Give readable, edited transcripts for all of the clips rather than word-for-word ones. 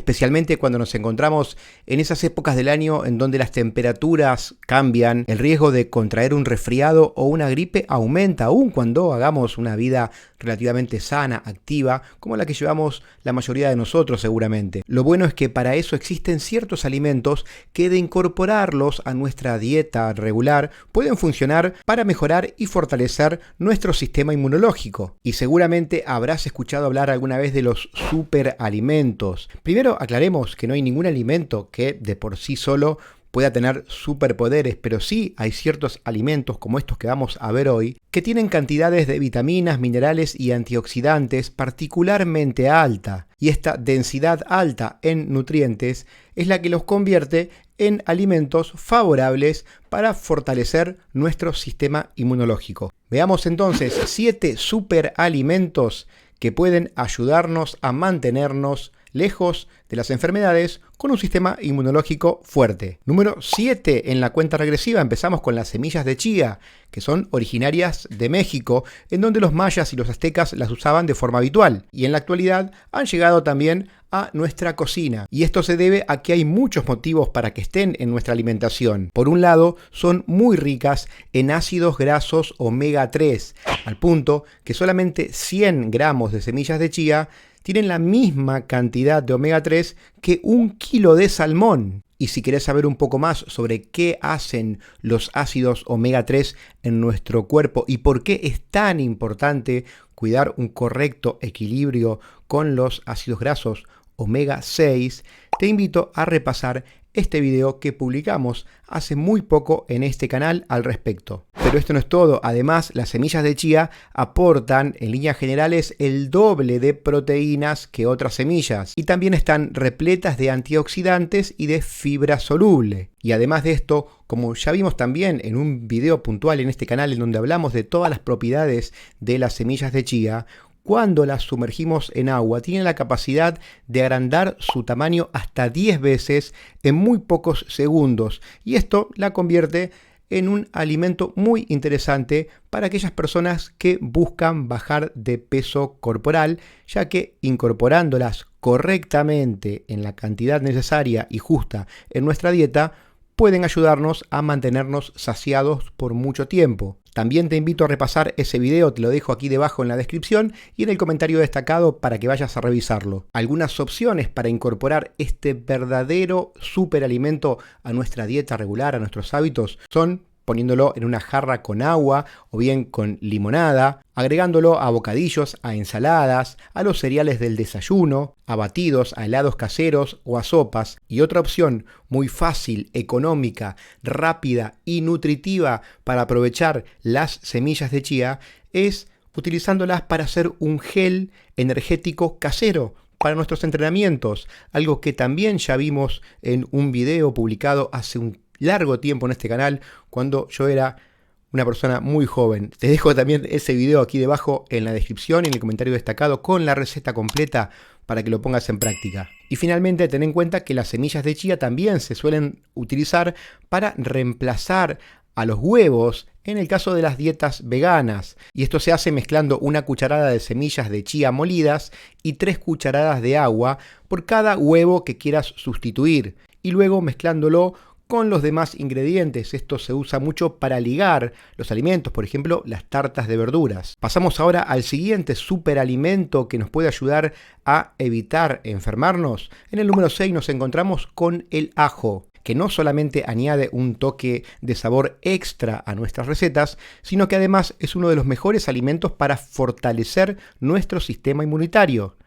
especialmente cuando nos encontramos en esas épocas del año en donde las temperaturas cambian, el riesgo de contraer un resfriado o una gripe aumenta, aun cuando hagamos una vida relativamente sana, activa, como la que llevamos la mayoría de nosotros seguramente. Lo bueno es que para eso existen ciertos alimentos que, de incorporarlos a nuestra dieta regular, pueden funcionar para mejorar y fortalecer nuestro sistema inmunológico. Y seguramente habrás escuchado hablar alguna vez de los superalimentos. Primero aclaremos que no hay ningún alimento que de por sí solo pueda tener superpoderes, pero sí hay ciertos alimentos como estos que vamos a ver hoy que tienen cantidades de vitaminas, minerales y antioxidantes particularmente alta, y esta densidad alta en nutrientes es la que los convierte en alimentos favorables para fortalecer nuestro sistema inmunológico. Veamos entonces 7 superalimentos que pueden ayudarnos a mantenernos lejos de las enfermedades con un sistema inmunológico fuerte. Número 7 en la cuenta regresiva, empezamos con las semillas de chía, que son originarias de México, en donde los mayas y los aztecas las usaban de forma habitual, y en la actualidad han llegado también a nuestra cocina. Y esto se debe a que hay muchos motivos para que estén en nuestra alimentación. Por un lado, son muy ricas en ácidos grasos omega 3, al punto que solamente 100 gramos de semillas de chía tienen la misma cantidad de omega 3 que 1 kilo de salmón. Y si querés saber un poco más sobre qué hacen los ácidos omega 3 en nuestro cuerpo y por qué es tan importante cuidar un correcto equilibrio con los ácidos grasos omega 6, te invito a repasar este video que publicamos hace muy poco en este canal al respecto. Pero esto no es todo, además las semillas de chía aportan en líneas generales el doble de proteínas que otras semillas y también están repletas de antioxidantes y de fibra soluble. Y además de esto, como ya vimos también en un video puntual en este canal en donde hablamos de todas las propiedades de las semillas de chía, cuando las sumergimos en agua, tienen la capacidad de agrandar su tamaño hasta 10 veces en muy pocos segundos. Y esto la convierte en un alimento muy interesante para aquellas personas que buscan bajar de peso corporal, ya que incorporándolas correctamente en la cantidad necesaria y justa en nuestra dieta, pueden ayudarnos a mantenernos saciados por mucho tiempo. También te invito a repasar ese video, te lo dejo aquí debajo en la descripción y en el comentario destacado para que vayas a revisarlo. Algunas opciones para incorporar este verdadero superalimento a nuestra dieta regular, a nuestros hábitos, son poniéndolo en una jarra con agua o bien con limonada, agregándolo a bocadillos, a ensaladas, a los cereales del desayuno, a batidos, a helados caseros o a sopas. Y otra opción muy fácil, económica, rápida y nutritiva para aprovechar las semillas de chía es utilizándolas para hacer un gel energético casero para nuestros entrenamientos, algo que también ya vimos en un video publicado hace un largo tiempo en este canal, cuando yo era una persona muy joven. Te dejo también ese video aquí debajo en la descripción y en el comentario destacado con la receta completa para que lo pongas en práctica. Y finalmente, ten en cuenta que las semillas de chía también se suelen utilizar para reemplazar a los huevos en el caso de las dietas veganas. Y esto se hace mezclando una cucharada de semillas de chía molidas y 3 cucharadas de agua por cada huevo que quieras sustituir. Y luego mezclándolo con los demás ingredientes. Esto se usa mucho para ligar los alimentos, por ejemplo, las tartas de verduras. Pasamos ahora al siguiente superalimento que nos puede ayudar a evitar enfermarnos. En el número 6 nos encontramos con el ajo, que no solamente añade un toque de sabor extra a nuestras recetas, sino que además es uno de los mejores alimentos para fortalecer nuestro sistema inmunitario.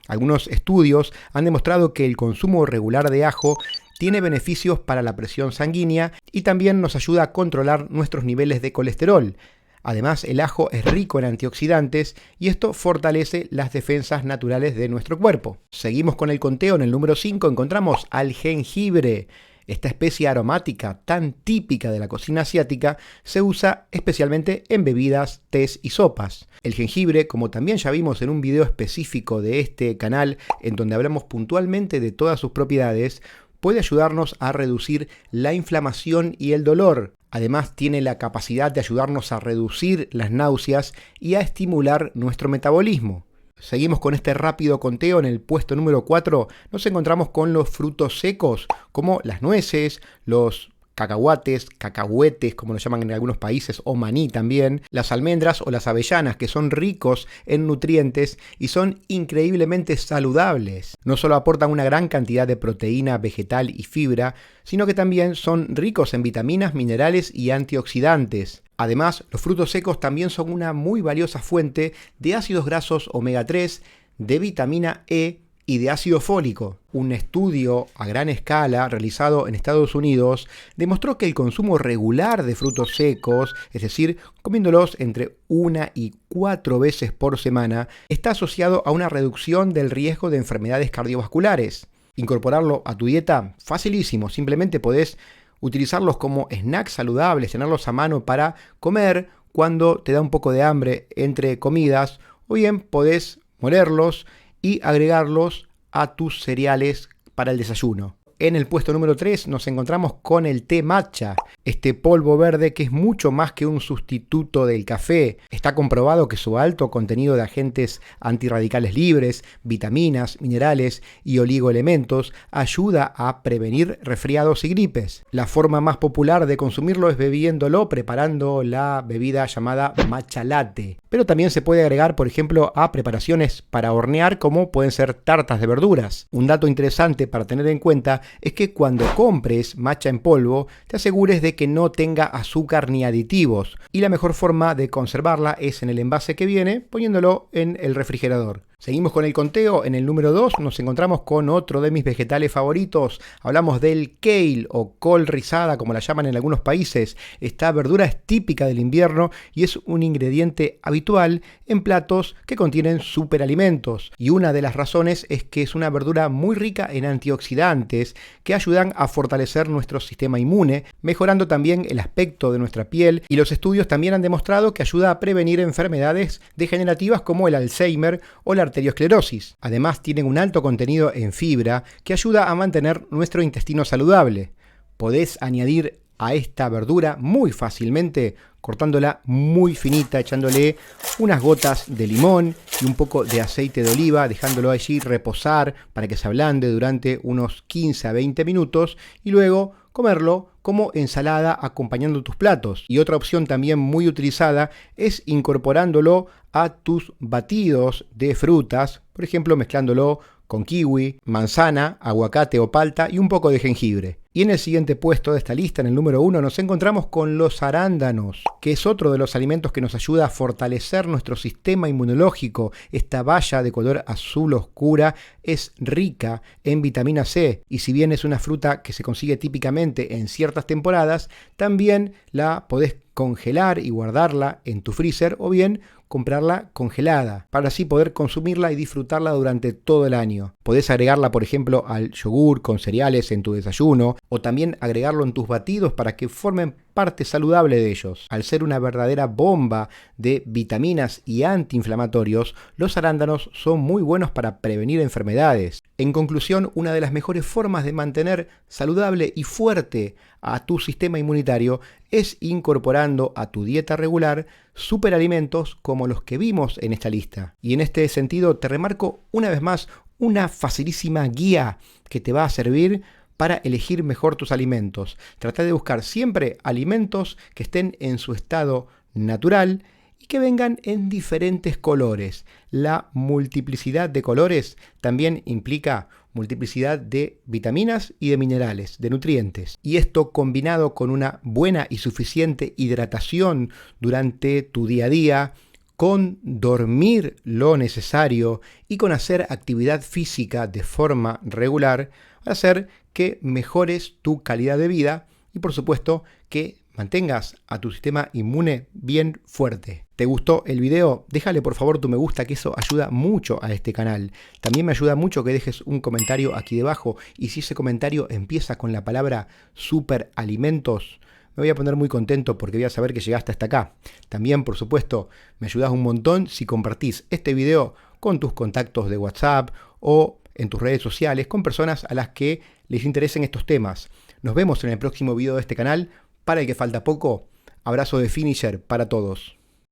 Algunos estudios han demostrado que el consumo regular de ajo tiene beneficios para la presión sanguínea y también nos ayuda a controlar nuestros niveles de colesterol. Además, el ajo es rico en antioxidantes y esto fortalece las defensas naturales de nuestro cuerpo. Seguimos con el conteo. En el número 5 encontramos al jengibre. Esta especie aromática tan típica de la cocina asiática se usa especialmente en bebidas, tés y sopas. El jengibre, como también ya vimos en un video específico de este canal en donde hablamos puntualmente de todas sus propiedades, puede ayudarnos a reducir la inflamación y el dolor. Además, tiene la capacidad de ayudarnos a reducir las náuseas y a estimular nuestro metabolismo. Seguimos con este rápido conteo. En el puesto número 4 nos encontramos con los frutos secos, como las nueces, los cacahuetes, como lo llaman en algunos países, o maní también, las almendras o las avellanas, que son ricos en nutrientes y son increíblemente saludables. No solo aportan una gran cantidad de proteína vegetal y fibra, sino que también son ricos en vitaminas, minerales y antioxidantes. Además, los frutos secos también son una muy valiosa fuente de ácidos grasos omega 3, de vitamina E y de ácido fólico. Un estudio a gran escala realizado en Estados Unidos demostró que el consumo regular de frutos secos, es decir, comiéndolos entre 1 y 4 veces por semana, está asociado a una reducción del riesgo de enfermedades cardiovasculares. Incorporarlo a tu dieta, facilísimo, simplemente podés utilizarlos como snacks saludables, tenerlos a mano para comer cuando te da un poco de hambre entre comidas, o bien podés molerlos y agregarlos a tus cereales para el desayuno. En el puesto número 3 nos encontramos con el té matcha, este polvo verde que es mucho más que un sustituto del café. Está comprobado que su alto contenido de agentes antirradicales libres, vitaminas, minerales y oligoelementos ayuda a prevenir resfriados y gripes. La forma más popular de consumirlo es bebiéndolo, preparando la bebida llamada matcha latte. Pero también se puede agregar, por ejemplo, a preparaciones para hornear, como pueden ser tartas de verduras. Un dato interesante para tener en cuenta es que cuando compres matcha en polvo, te asegures de que no tenga azúcar ni aditivos. Y la mejor forma de conservarla es en el envase que viene, poniéndolo en el refrigerador. Seguimos con el conteo. En el número 2 nos encontramos con otro de mis vegetales favoritos. Hablamos del kale o col rizada, como la llaman en algunos países. Esta verdura es típica del invierno y es un ingrediente habitual en platos que contienen superalimentos. Y una de las razones es que es una verdura muy rica en antioxidantes que ayudan a fortalecer nuestro sistema inmune, mejorando también el aspecto de nuestra piel, y los estudios también han demostrado que ayuda a prevenir enfermedades degenerativas como el Alzheimer o la arteriosclerosis. Además, tienen un alto contenido en fibra que ayuda a mantener nuestro intestino saludable. Podés añadir a esta verdura muy fácilmente, cortándola muy finita, echándole unas gotas de limón y un poco de aceite de oliva, dejándolo allí reposar para que se ablande durante unos 15 a 20 minutos y luego comerlo como ensalada acompañando tus platos. Y otra opción también muy utilizada es incorporándolo a tus batidos de frutas, por ejemplo mezclándolo con kiwi, manzana, aguacate o palta y un poco de jengibre. Y en el siguiente puesto de esta lista, en el número 1, nos encontramos con los arándanos, que es otro de los alimentos que nos ayuda a fortalecer nuestro sistema inmunológico. Esta baya de color azul oscura es rica en vitamina C, y si bien es una fruta que se consigue típicamente en ciertas temporadas, también la podés congelar y guardarla en tu freezer, o bien comprarla congelada para así poder consumirla y disfrutarla durante todo el año. Podés agregarla, por ejemplo, al yogur con cereales en tu desayuno, o también agregarlo en tus batidos para que formen parte saludable de ellos. Al ser una verdadera bomba de vitaminas y antiinflamatorios, los arándanos son muy buenos para prevenir enfermedades. En conclusión, una de las mejores formas de mantener saludable y fuerte a tu sistema inmunitario es incorporando a tu dieta regular superalimentos como los que vimos en esta lista. Y en este sentido te remarco una vez más una facilísima guía que te va a servir para elegir mejor tus alimentos. Trata de buscar siempre alimentos que estén en su estado natural y que vengan en diferentes colores. La multiplicidad de colores también implica multiplicidad de vitaminas y de minerales, de nutrientes. Y esto, combinado con una buena y suficiente hidratación durante tu día a día, con dormir lo necesario y con hacer actividad física de forma regular, va a hacer que mejores tu calidad de vida y, por supuesto, que mantengas a tu sistema inmune bien fuerte. ¿Te gustó el video? Déjale por favor tu me gusta, que eso ayuda mucho a este canal. También me ayuda mucho que dejes un comentario aquí debajo, y si ese comentario empieza con la palabra superalimentos, me voy a poner muy contento porque voy a saber que llegaste hasta acá. También, por supuesto, me ayudas un montón si compartís este video con tus contactos de WhatsApp o en tus redes sociales con personas a las que les interesen estos temas. Nos vemos en el próximo video de este canal. Para el que falta poco, abrazo de Finisher para todos.